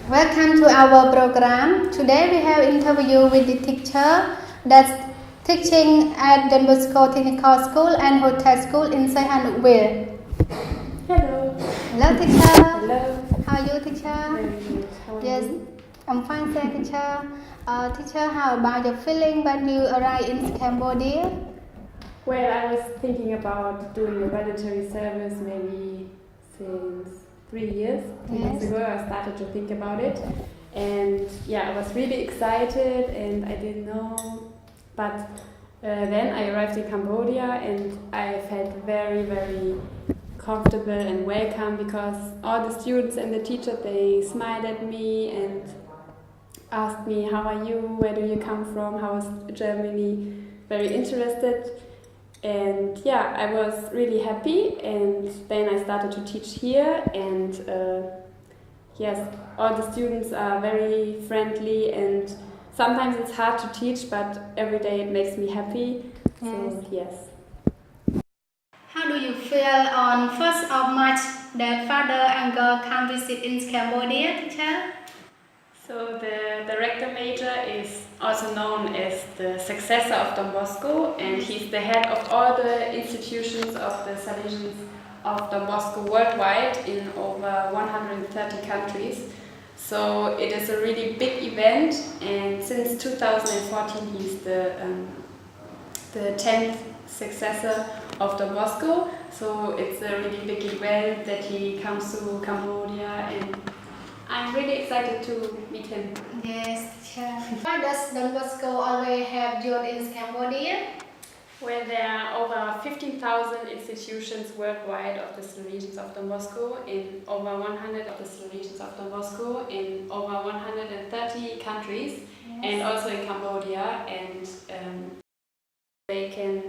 Welcome to our program. Today we have interview with the teacher that's teaching at Don Bosco Technical School and Hotel School in Sihanoukville. Hello. Hello, teacher. Hello. How are you, teacher? Very good. How are Yes, you? I'm fine, thank you, teacher. Teacher, how about your feeling when you arrived in Cambodia? Well, I was thinking about doing a voluntary service maybe since 3 years. 3 Yes. years ago, I started to think about it. And yeah, I was really excited and I didn't know. But then I arrived in Cambodia and I felt very, very comfortable and welcome because all the students and the teacher, they smiled at me and asked me, how are you, where do you come from, how is Germany, very interested. And yeah, I was really happy and then I started to teach here and yes, all the students are very friendly and sometimes it's hard to teach, but every day it makes me happy. So yes. How do you feel on 1st of March that Father and girl come visit in Cambodia, teacher? So the director major is also known as the successor of Don Bosco and he's the head of all the institutions of the Salesians of Don Bosco worldwide in over 130 countries. So it is a really big event and since 2014 he's the 10th successor of Don Bosco. So it's a really big event that he comes to Cambodia and I'm really excited to meet him. Yes, teacher. Why does Don Bosco always have youth in Cambodia? Well, there are over 15,000 institutions worldwide of the Salesians of Don Bosco in over 100 of the Salesians of Don Bosco in over 130 countries and also in Cambodia and they can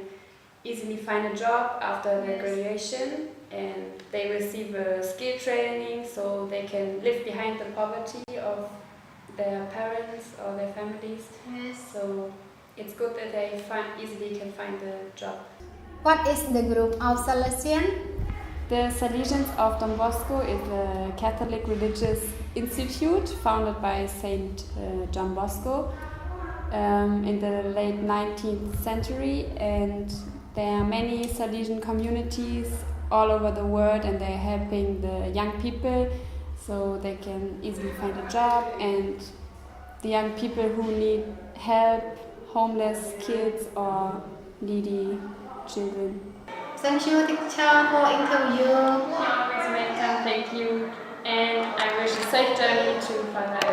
easily find a job after their graduation and they receive a skill training so they can live behind the poverty of their parents or their families. Yes. So it's good that they easily can find a job. What is the group of Salesian? The Salesians of Don Bosco is a Catholic religious institute founded by Saint John Bosco in the late 19th century and there are many Salesian communities all over the world and they're helping the young people so they can easily find a job and the young people who need help, homeless kids or needy children. Thank you, teacher, for interview. You're always welcome, thank you. And I wish a safe journey to Father